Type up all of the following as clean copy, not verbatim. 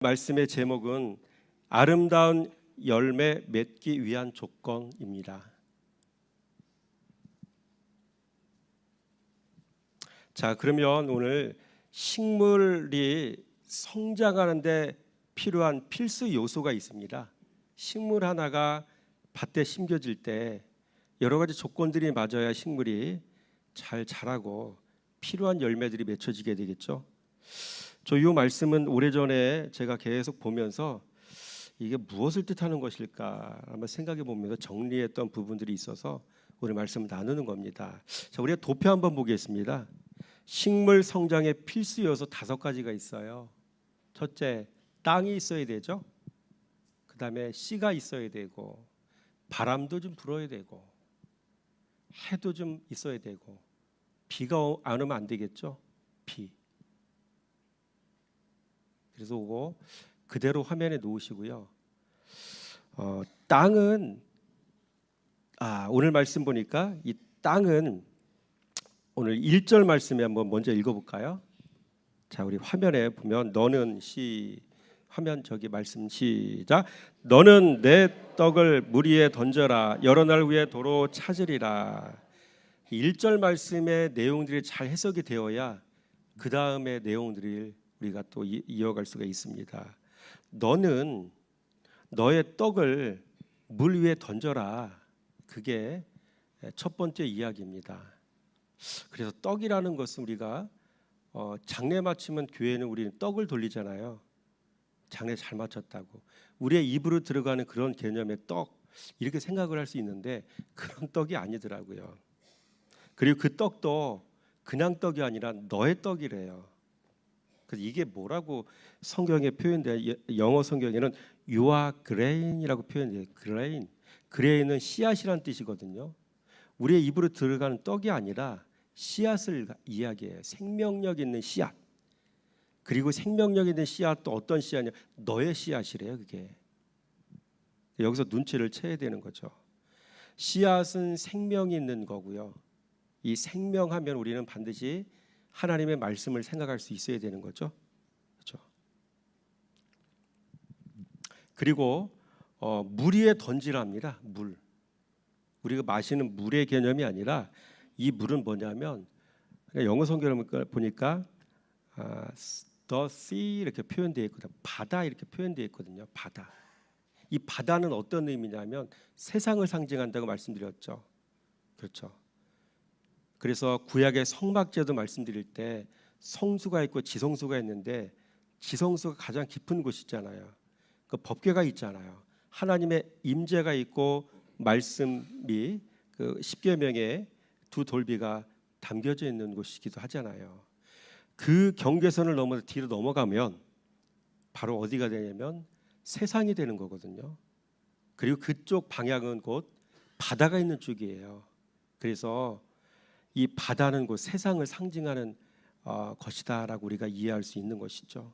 말씀의 제목은 아름다운 열매 맺기 위한 조건입니다. 자, 그러면 오늘 식물이 성장하는데 필요한 필수 요소가 있습니다. 식물 하나가 밭에 심겨질 때 여러 가지 조건들이 맞아야 식물이 잘 자라고 필요한 열매들이 맺혀지게 되겠죠. 이 말씀은 오래전에 제가 계속 보면서 이게 무엇을 뜻하는 것일까 한번 생각해 보면서 정리했던 부분들이 있어서 오늘 말씀을 나누는 겁니다. 자, 우리가 도표 한번 보겠습니다. 식물 성장의 필수 요소 5가지가 있어요. 첫째, 땅이 있어야 되죠. 그 다음에 씨가 있어야 되고, 바람도 좀 불어야 되고, 해도 좀 있어야 되고, 비가 안 오면 안 되겠죠. 비. 그래서 그거 그대로 화면에 놓으시고요. 땅은 오늘 말씀 보니까 이 땅은 오늘 1절 말씀에 한번 먼저 읽어볼까요? 자, 우리 화면에 보면 너는 화면 저기 말씀 시작. 너는 내 떡을 물 위에 던져라. 여러 날 후에 도로 찾으리라. 1절 말씀의 내용들이 잘 해석이 되어야 그 다음의 내용들을 우리가 또 이어갈 수가 있습니다. 너는 너의 떡을 물 위에 던져라. 그게 첫 번째 이야기입니다. 그래서 떡이라는 것은 우리가 장례 마치면 교회는 우리는 떡을 돌리잖아요. 장례 잘 마쳤다고. 우리의 입으로 들어가는 그런 개념의 떡 이렇게 생각을 할 수 있는데 그런 떡이 아니더라고요. 그리고 그 떡도 그냥 떡이 아니라 너의 떡이래요. 그래서 이게 뭐라고 성경에 표현돼요? 영어 성경에는 you are grain이라고 표현돼요. grain은 씨앗이라는 뜻이거든요. 우리의 입으로 들어가는 떡이 아니라 씨앗을 이야기해요. 생명력 있는 씨앗. 그리고 생명력 있는 씨앗도 어떤 씨앗이냐? 너의 씨앗이래요. 그게. 여기서 눈치를 채야 되는 거죠. 씨앗은 생명이 있는 거고요. 이 생명하면 우리는 반드시 하나님의 말씀을 생각할 수 있어야 되는 거죠. 그렇죠? 그리고 물 위에 던지랍니다. 물. 우리가 마시는 물의 개념이 아니라 이 물은 뭐냐면 영어 성경을 보니까 the sea 이렇게 표현되어 있거든요. 바다 이렇게 표현되어 있거든요. 바다. 이 바다는 어떤 의미냐면 세상을 상징한다고 말씀드렸죠. 그렇죠. 그래서 구약의 성막제도 말씀드릴 때 성수가 있고 지성수가 있는데 지성수가 가장 깊은 곳이잖아요. 그 법궤가 있잖아요. 하나님의 임재가 있고 말씀이 그 십계명의 두 돌비가 담겨져 있는 곳이기도 하잖아요. 그 경계선을 넘어서 뒤로 넘어가면 바로 어디가 되냐면 세상이 되는 거거든요. 그리고 그쪽 방향은 곧 바다가 있는 쪽이에요. 그래서 이 바다는 곧 세상을 상징하는 것이다라고 우리가 이해할 수 있는 것이죠.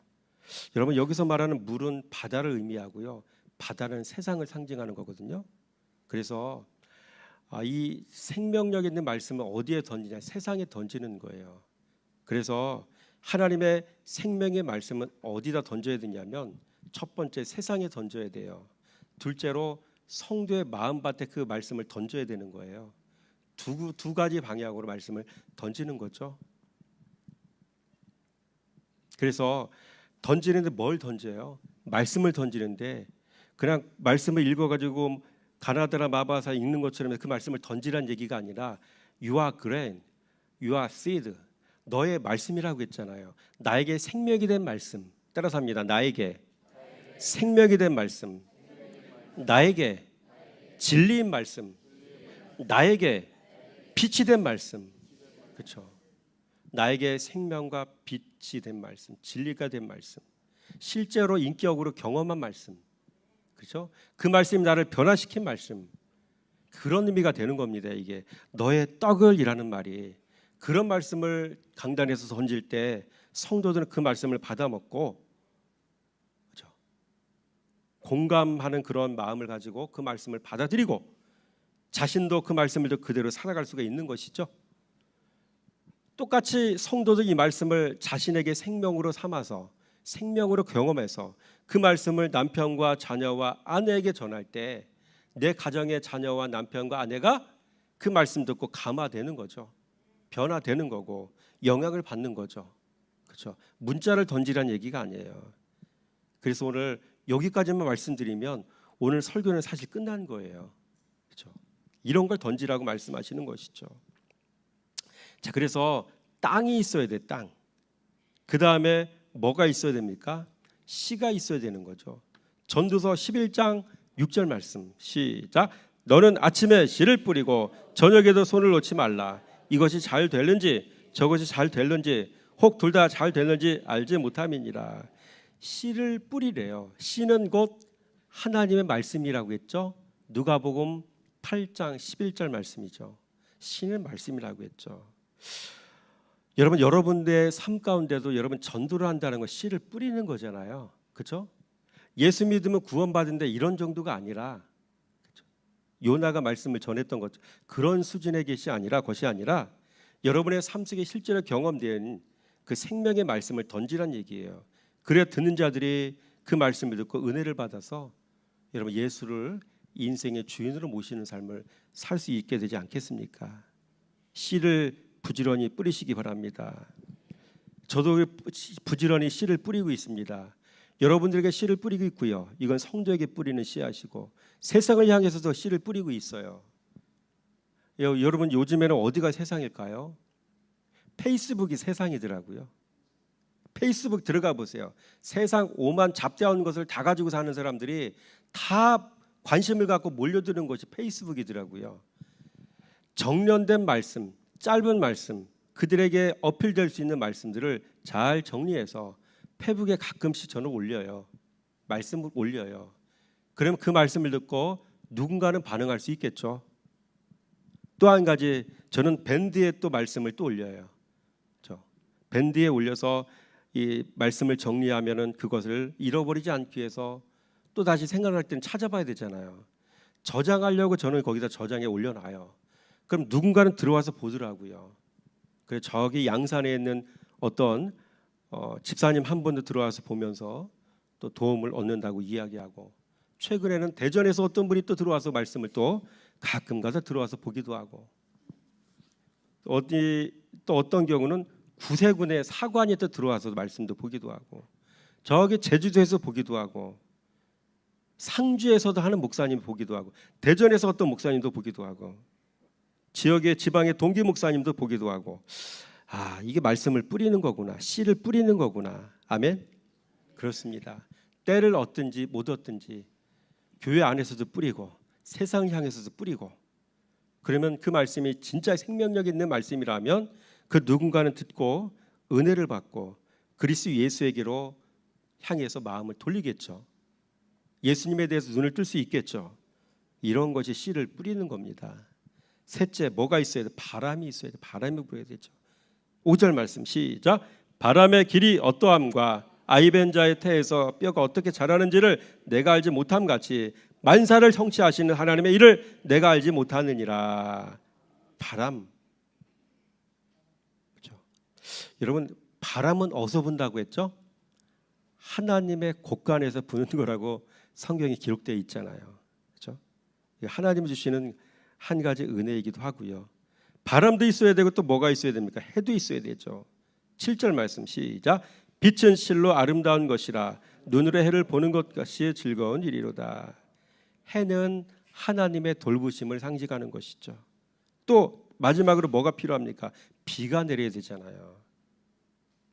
여러분 여기서 말하는 물은 바다를 의미하고요. 바다는 세상을 상징하는 거거든요. 그래서 이 생명력 있는 말씀을 어디에 던지냐? 세상에 던지는 거예요. 그래서 하나님의 생명의 말씀은 어디다 던져야 되냐면 첫 번째 세상에 던져야 돼요. 둘째로 성도의 마음밭에 그 말씀을 던져야 되는 거예요. 두 가지 방향으로 말씀을 던지는 거죠. 그래서 던지는데 뭘 던져요? 말씀을 던지는데 그냥 말씀을 읽어가지고 가나다라 마바사 읽는 것처럼 그 말씀을 던지라는 얘기가 아니라 you are grain, you are seed. 너의 말씀이라고 했잖아요. 나에게 생명이 된 말씀. 따라서 합니다. 나에게 생명이 된 말씀. 나에게 진리인 말씀. 나에게 빛이 된 말씀. 그렇죠. 나에게 생명과 빛이 된 말씀, 진리가 된 말씀, 실제로 인격으로 경험한 말씀, 그렇죠. 그 말씀이 나를 변화시킨 말씀, 그런 의미가 되는 겁니다. 이게 너의 떡을 이라는 말이 그런 말씀을 강단에서 던질 때 성도들은 그 말씀을 받아 먹고, 그렇죠. 공감하는 그런 마음을 가지고 그 말씀을 받아들이고 자신도 그 말씀을 그대로 살아갈 수가 있는 것이죠. 똑같이 성도들 이 말씀을 자신에게 생명으로 삼아서 생명으로 경험해서 그 말씀을 남편과 자녀와 아내에게 전할 때 내 가정의 자녀와 남편과 아내가 그 말씀 듣고 감화되는 거죠. 변화되는 거고 영향을 받는 거죠. 그렇죠? 문자를 던지란 얘기가 아니에요. 그래서 오늘 여기까지만 말씀드리면 오늘 설교는 사실 끝난 거예요. 그렇죠? 이런 걸 던지라고 말씀하시는 것이죠. 자, 그래서 땅이 있어야 돼, 땅. 그 다음에 뭐가 있어야 됩니까? 씨가 있어야 되는 거죠. 전도서 11장 6절 말씀 시작. 너는 아침에 씨를 뿌리고 저녁에도 손을 놓지 말라. 이것이 잘 될는지 저것이 잘 될는지 혹 둘 다 잘 될는지 알지 못함이니라. 씨를 뿌리래요. 씨는 곧 하나님의 말씀이라고 했죠. 누가복음 8장 11절 말씀이죠. 씨는 말씀이라고 했죠. 여러분, 여러분들의 삶 가운데도 여러분 전도를 한다는 건 씨를 뿌리는 거잖아요. 그렇죠? 예수 믿으면 구원받은데 이런 정도가 아니라, 그렇죠? 요나가 말씀을 전했던 것 그런 수준의 것이 아니라 여러분의 삶 속에 실제로 경험된 그 생명의 말씀을 던지란 얘기예요. 그래야 듣는 자들이 그 말씀을 듣고 은혜를 받아서 여러분 예수를 인생의 주인으로 모시는 삶을 살 수 있게 되지 않겠습니까? 씨를 부지런히 뿌리시기 바랍니다. 저도 부지런히 씨를 뿌리고 있습니다. 여러분들에게 씨를 뿌리고 있고요. 이건 성도에게 뿌리는 씨앗이고 세상을 향해서도 씨를 뿌리고 있어요. 여러분 요즘에는 어디가 세상일까요? 페이스북이 세상이더라고요. 페이스북 들어가 보세요. 세상 오만 잡다운 것을 다 가지고 사는 사람들이 다 관심을 갖고 몰려드는 것이 페이스북이더라고요. 정련된 말씀, 짧은 말씀, 그들에게 어필될 수 있는 말씀들을 잘 정리해서 페북에 가끔씩 저는 올려요. 말씀을 올려요. 그러면 그 말씀을 듣고 누군가는 반응할 수 있겠죠. 또 한 가지 저는 밴드에 또 말씀을 또 올려요. 밴드에 올려서 이 말씀을 정리하면은 그것을 잃어버리지 않기 위해서 또 다시 생각할 때는 찾아봐야 되잖아요. 저장하려고 저는 거기다 저장해 올려놔요. 그럼 누군가는 들어와서 보더라고요. 그래서 저기 양산에 있는 어떤 집사님 한 분도 들어와서 보면서 또 도움을 얻는다고 이야기하고, 최근에는 대전에서 어떤 분이 또 들어와서 말씀을 또 가끔가다 들어와서 보기도 하고, 또 어떤 경우는 구세군의 사관이 또 들어와서 말씀도 보기도 하고, 저기 제주도에서 보기도 하고, 상주에서도 하는 목사님 보기도 하고, 대전에서 어떤 목사님도 보기도 하고, 지역의 지방의 동기 목사님도 보기도 하고, 아, 이게 말씀을 뿌리는 거구나, 씨를 뿌리는 거구나. 아멘. 그렇습니다. 때를 얻든지 못 얻든지 교회 안에서도 뿌리고 세상 향해서도 뿌리고, 그러면 그 말씀이 진짜 생명력 있는 말씀이라면 그 누군가는 듣고 은혜를 받고 그리스도 예수에게로 향해서 마음을 돌리겠죠. 예수님에 대해서 눈을 뜰 수 있겠죠. 이런 것이 씨를 뿌리는 겁니다. 셋째, 뭐가 있어야 돼? 바람이 있어야 돼. 바람이 불어야 되죠. 5절 말씀 시작. 바람의 길이 어떠함과 아이벤 자의 태에서 뼈가 어떻게 자라는지를 내가 알지 못함 같이 만사를 성취하시는 하나님의 일을 내가 알지 못하느니라. 바람. 그렇죠? 여러분, 바람은 어디서 분다고 했죠? 하나님의 곳간에서 부는 거라고 성경이 기록되어 있잖아요. 그렇죠? 하나님이 주시는 한 가지 은혜이기도 하고요. 바람도 있어야 되고 또 뭐가 있어야 됩니까? 해도 있어야 되죠. 7절 말씀 시작. 빛은 실로 아름다운 것이라 눈으로 해를 보는 것 같이 즐거운 일이로다. 해는 하나님의 돌보심을 상징하는 것이죠. 또 마지막으로 뭐가 필요합니까? 비가 내려야 되잖아요.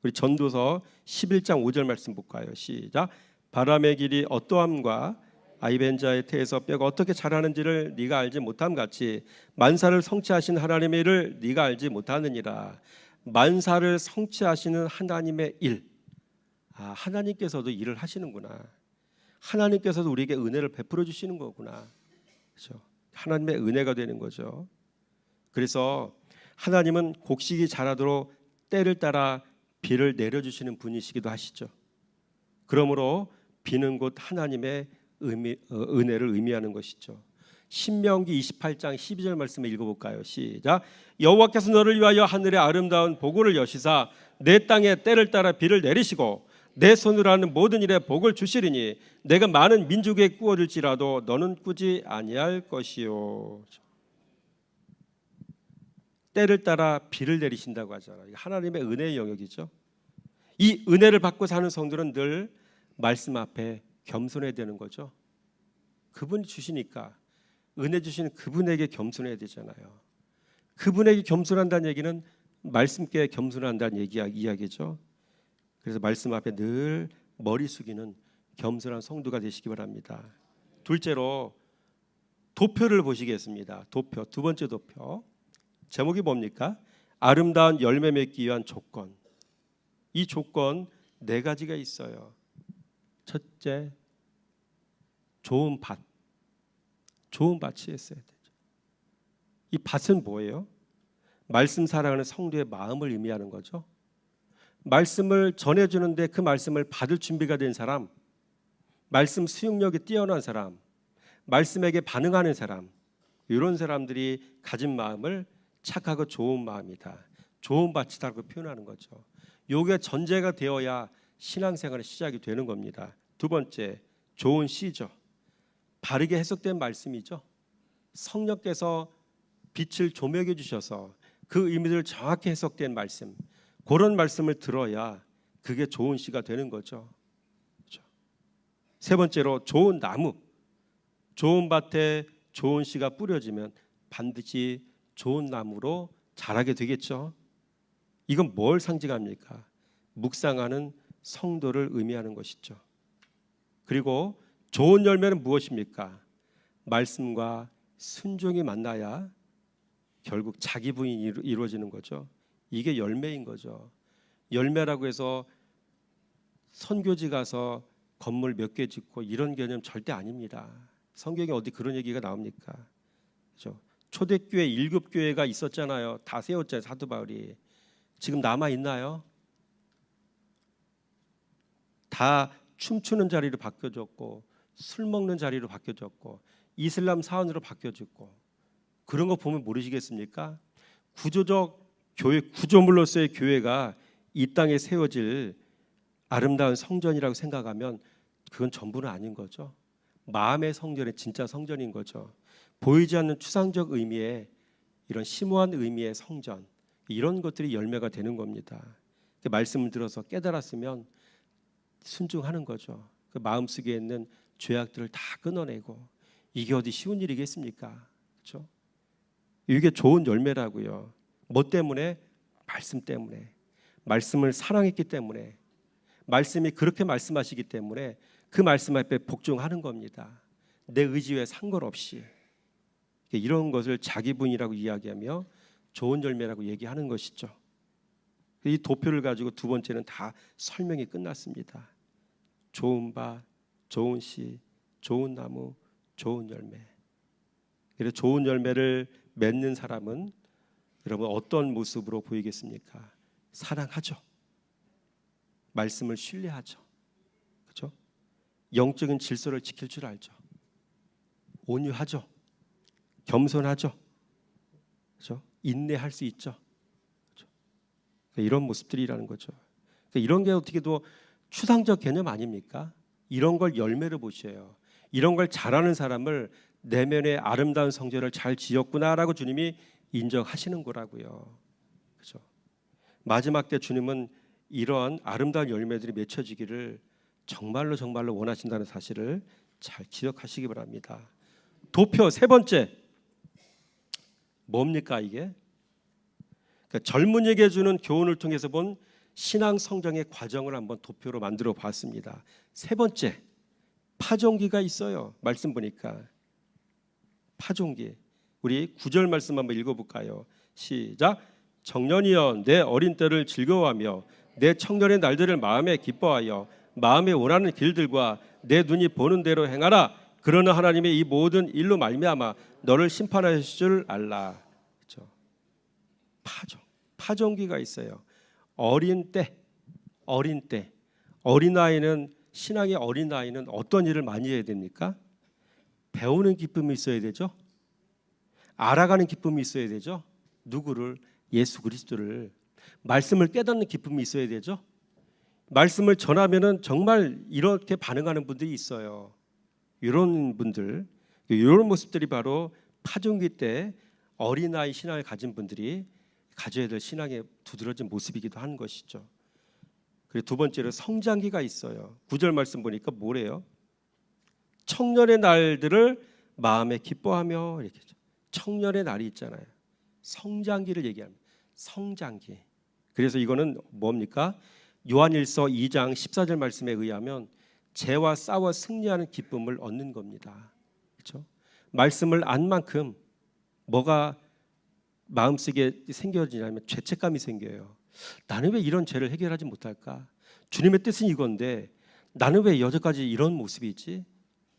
우리 전도서 11장 5절 말씀 볼까요? 시작. 바람의 길이 어떠함과 아이벤 자의 태에서 뼈가 어떻게 자라는지를 네가 알지 못함 같이 만사를 성취하신 하나님의 일을 네가 알지 못하느니라. 만사를 성취하시는 하나님의 일. 아, 하나님께서도 일을 하시는구나. 하나님께서도 우리에게 은혜를 베풀어 주시는 거구나. 그렇죠? 하나님의 은혜가 되는 거죠. 그래서 하나님은 곡식이 자라도록 때를 따라 비를 내려주시는 분이시기도 하시죠. 그러므로 비는 곧 하나님의 은혜를 의미하는 것이죠. 신명기 28장 12절 말씀을 읽어볼까요? 시작. 여호와께서 너를 위하여 하늘의 아름다운 보고를 여시사 내 땅에 때를 따라 비를 내리시고 내 손으로 하는 모든 일에 복을 주시리니 내가 많은 민족에 꾸어질지라도 너는 꾸지 아니할 것이요. 때를 따라 비를 내리신다고 하잖아요. 하나님의 은혜의 영역이죠. 이 은혜를 받고 사는 성도는 늘 말씀 앞에 겸손해야 되는 거죠. 그분이 주시니까 은혜 주시는 그분에게 겸손해야 되잖아요. 그분에게 겸손한다는 얘기는 말씀께 겸손한다는 이야기죠. 그래서 말씀 앞에 늘 머리 숙이는 겸손한 성도가 되시기 바랍니다. 둘째로 도표를 보시겠습니다. 도표, 두 번째 도표. 제목이 뭡니까? 아름다운 열매 맺기 위한 조건. 이 조건 네 가지가 있어요. 첫째, 좋은 밭. 좋은 밭이 있어야 되죠. 이 밭은 뭐예요? 말씀 사랑하는 성도의 마음을 의미하는 거죠. 말씀을 전해주는데 그 말씀을 받을 준비가 된 사람, 말씀 수용력이 뛰어난 사람, 말씀에게 반응하는 사람, 이런 사람들이 가진 마음을 착하고 좋은 마음이다, 좋은 밭이다라고 표현하는 거죠. 이게 전제가 되어야 신앙생활의 시작이 되는 겁니다. 두 번째, 좋은 씨죠. 바르게 해석된 말씀이죠. 성령께서 빛을 조명해 주셔서 그 의미를 정확히 해석된 말씀, 그런 말씀을 들어야 그게 좋은 씨가 되는 거죠. 그렇죠? 세 번째로 좋은 나무, 좋은 밭에 좋은 씨가 뿌려지면 반드시 좋은 나무로 자라게 되겠죠. 이건 뭘 상징합니까? 묵상하는 성도를 의미하는 것이죠. 그리고 좋은 열매는 무엇입니까? 말씀과 순종이 만나야 결국 자기 부인이 이루어지는 거죠. 이게 열매인 거죠. 열매라고 해서 선교지 가서 건물 몇 개 짓고 이런 개념 절대 아닙니다. 성경에 어디 그런 얘기가 나옵니까? 그렇죠? 초대교회 7교회가 있었잖아요. 다 세웠잖아요. 사도 바울이. 지금 남아 있나요? 다 춤추는 자리로 바뀌어졌고 술 먹는 자리로 바뀌어졌고 이슬람 사원으로 바뀌어졌고, 그런 거 보면 모르시겠습니까? 구조적 교회 구조물로서의 교회가 이 땅에 세워질 아름다운 성전이라고 생각하면 그건 전부는 아닌 거죠. 마음의 성전이 진짜 성전인 거죠. 보이지 않는 추상적 의미의 이런 심오한 의미의 성전, 이런 것들이 열매가 되는 겁니다. 그 말씀을 들어서 깨달았으면 순종하는 거죠. 그 마음속에 있는 죄악들을 다 끊어내고, 이게 어디 쉬운 일이겠습니까? 그렇죠? 이게 좋은 열매라고요. 뭐 때문에? 말씀 때문에. 말씀을 사랑했기 때문에, 말씀이 그렇게 말씀하시기 때문에 그 말씀 앞에 복종하는 겁니다. 내 의지에 상관없이. 이런 것을 자기 분이라고 이야기하며 좋은 열매라고 얘기하는 것이죠. 이 도표를 가지고 두 번째는 다 설명이 끝났습니다. 좋은 밭, 좋은 씨, 좋은 나무, 좋은 열매. 그래서 좋은 열매를 맺는 사람은 여러분 어떤 모습으로 보이겠습니까? 사랑하죠. 말씀을 신뢰하죠. 그렇죠? 영적인 질서를 지킬 줄 알죠. 온유하죠. 겸손하죠. 그렇죠? 인내할 수 있죠. 그렇죠? 이런 모습들이라는 거죠. 이런 게 어떻게도 추상적 개념 아닙니까? 이런 걸 열매로 보셔요. 이런 걸 잘하는 사람을 내면의 아름다운 성전을 잘 지었구나라고 주님이 인정하시는 거라고요. 그렇죠? 마지막 때 주님은 이러한 아름다운 열매들이 맺혀지기를 정말로 원하신다는 사실을 잘 기억하시기 바랍니다. 도표 세 번째, 뭡니까 이게? 그러니까 젊은이에게 주는 교훈을 통해서 본 신앙 성장의 과정을 한번 도표로 만들어 봤습니다. 세 번째, 파종기가 있어요. 말씀 보니까 파종기. 우리 9절 말씀 한번 읽어볼까요? 시작. 청년이여 내 어린 때를 즐거워하며 내 청년의 날들을 마음에 기뻐하여 마음에 원하는 길들과 내 눈이 보는 대로 행하라. 그러나 하나님의 이 모든 일로 말미암아 너를 심판하실 줄 알라. 그렇죠? 파종기가 있어요. 어린 때, 어린아이는, 신앙의 어린아이는 어떤 일을 많이 해야 됩니까? 배우는 기쁨이 있어야 되죠. 알아가는 기쁨이 있어야 되죠. 누구를? 예수 그리스도를. 말씀을 깨닫는 기쁨이 있어야 되죠. 말씀을 전하면은 정말 이렇게 반응하는 분들이 있어요. 이런 분들, 이런 모습들이 바로 파종기 때 어린아이 신앙을 가진 분들이 가져야 될 신앙의 두드러진 모습이기도 한 것이죠. 그리고 두 번째로 성장기가 있어요. 9절 말씀 보니까 뭐래요? 청년의 날들을 마음에 기뻐하며, 이렇게 청년의 날이 있잖아요. 성장기를 얘기합니다. 성장기. 그래서 이거는 뭡니까? 요한일서 2장 14절 말씀에 의하면 죄와 싸워 승리하는 기쁨을 얻는 겁니다. 그렇죠? 말씀을 안 만큼 뭐가 마음속에 생겨지냐면 죄책감이 생겨요. 나는 왜 이런 죄를 해결하지 못할까? 주님의 뜻은 이건데 나는 왜 여태까지 이런 모습이지?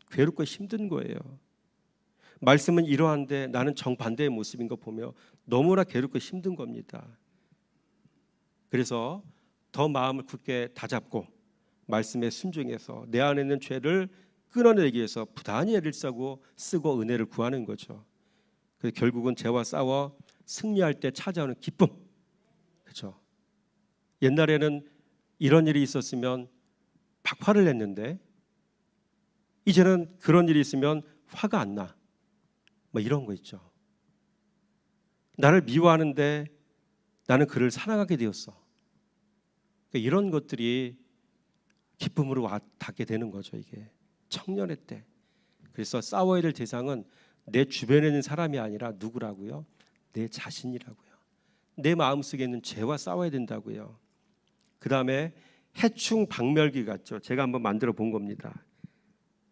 괴롭고 힘든 거예요. 말씀은 이러한데 나는 정반대의 모습인 거 보며 너무나 괴롭고 힘든 겁니다. 그래서 더 마음을 굳게 다잡고 말씀에 순종해서 내 안에 있는 죄를 끊어내기 위해서 부단히 애를 쓰고 은혜를 구하는 거죠. 그래서 결국은 죄와 싸워 승리할 때 찾아오는 기쁨. 그렇죠? 옛날에는 이런 일이 있었으면 막 화를 냈는데 이제는 그런 일이 있으면 화가 안 나. 뭐 이런 거 있죠. 나를 미워하는데 나는 그를 사랑하게 되었어. 그러니까 이런 것들이 기쁨으로 닿게 되는 거죠. 이게 청년의 때. 그래서 싸워야 될 대상은 내 주변에 있는 사람이 아니라 누구라고요? 내 자신이라고요. 내 마음속에 있는 죄와 싸워야 된다고요. 그 다음에 해충 박멸기 같죠. 제가 한번 만들어 본 겁니다.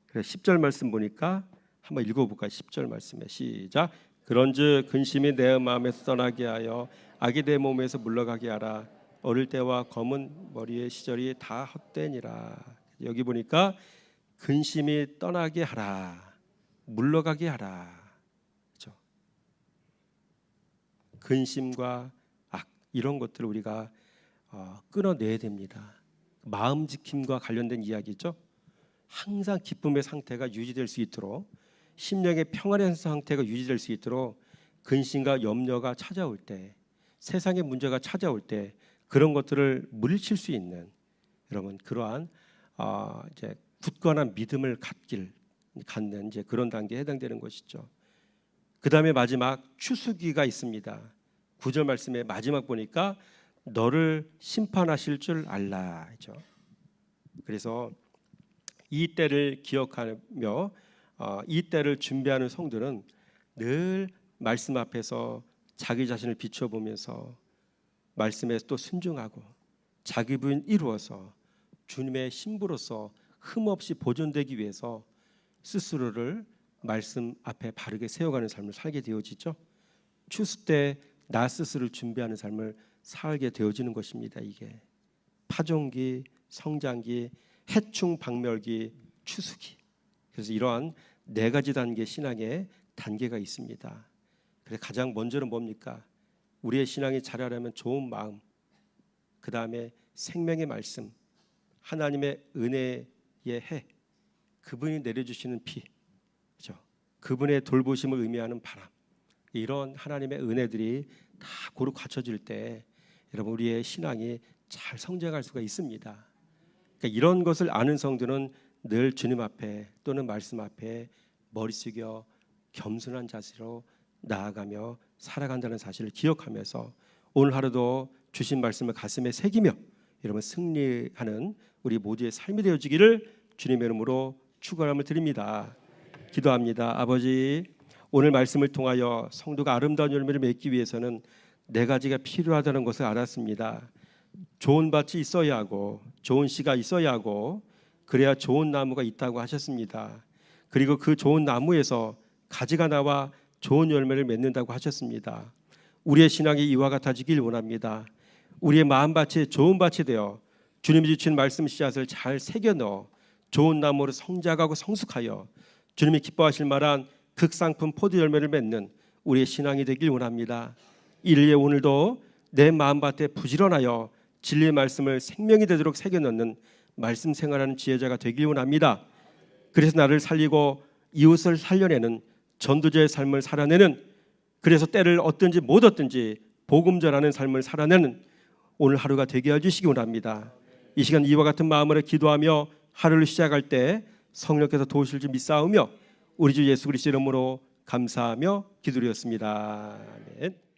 그래서 10절 말씀 보니까 한번 읽어볼까요? 10절 말씀에 시작. 그런즉 근심이 내 마음에서 떠나게 하여 악이 내 몸에서 물러가게 하라. 어릴 때와 검은 머리의 시절이 다 헛되니라. 여기 보니까 근심이 떠나게 하라, 물러가게 하라. 그렇죠? 근심과 악 이런 것들을 우리가 끊어내야 됩니다. 마음 지킴과 관련된 이야기죠. 항상 기쁨의 상태가 유지될 수 있도록, 심령의 평안의 상태가 유지될 수 있도록 근심과 염려가 찾아올 때, 세상의 문제가 찾아올 때 그런 것들을 물리칠 수 있는 여러분 그러한 이제 굳건한 믿음을 갖는 이제 그런 단계에 해당되는 것이죠. 그 다음에 마지막 추수기가 있습니다. 9절 말씀에 마지막 보니까 너를 심판하실 줄 알라죠. 그래서 이 때를 기억하며 이 때를 준비하는 성도는 늘 말씀 앞에서 자기 자신을 비춰보면서 말씀에 또 순종하고 자기 부인 이루어서 주님의 신부로서 흠없이 보존되기 위해서 스스로를 말씀 앞에 바르게 세워가는 삶을 살게 되어지죠. 추수 때 나 스스로를 준비하는 삶을 살게 되어지는 것입니다. 이게 파종기, 성장기, 해충 박멸기, 추수기. 그래서 이러한 네 가지 단계 신앙의 단계가 있습니다. 그래서 가장 먼저는 뭡니까? 우리의 신앙이 자라려면 좋은 마음, 그 다음에 생명의 말씀, 하나님의 은혜의 해, 그분이 내려주시는 비, 그렇죠? 그분의 돌보심을 의미하는 바람, 이런 하나님의 은혜들이 다 고루 갖춰질 때 여러분 우리의 신앙이 잘 성장할 수가 있습니다. 그러니까 이런 것을 아는 성도는 늘 주님 앞에 또는 말씀 앞에 머리 숙여 겸손한 자세로 나아가며 살아간다는 사실을 기억하면서 오늘 하루도 주신 말씀을 가슴에 새기며 여러분 승리하는 우리 모두의 삶이 되어지기를 주님의 이름으로 축원함을 드립니다. 기도합니다. 아버지, 오늘 말씀을 통하여 성도가 아름다운 열매를 맺기 위해서는 네 가지가 필요하다는 것을 알았습니다. 좋은 밭이 있어야 하고 좋은 씨가 있어야 하고 그래야 좋은 나무가 있다고 하셨습니다. 그리고 그 좋은 나무에서 가지가 나와 좋은 열매를 맺는다고 하셨습니다. 우리의 신앙이 이와 같아지길 원합니다. 우리의 마음밭이 좋은 밭이 되어 주님이 주신 말씀 씨앗을 잘 새겨 넣어 좋은 나무로 성장하고 성숙하여 주님이 기뻐하실 만한 극상품 포도 열매를 맺는 우리의 신앙이 되길 원합니다. 이를 위해 오늘도 내 마음밭에 부지런하여 진리의 말씀을 생명이 되도록 새겨 넣는 말씀 생활하는 지혜자가 되길 원합니다. 그래서 나를 살리고 이웃을 살려내는 전도자의 삶을 살아내는, 그래서 때를 얻든지 못 얻든지 복음 전하는 삶을 살아내는 오늘 하루가 되게 해주시기 원합니다. 이 시간 이와 같은 마음으로 기도하며 하루를 시작할 때 성령께서 도우실 줄 믿사오며 우리 주 예수 그리스도 이름으로 감사하며 기도드렸습니다. 아멘.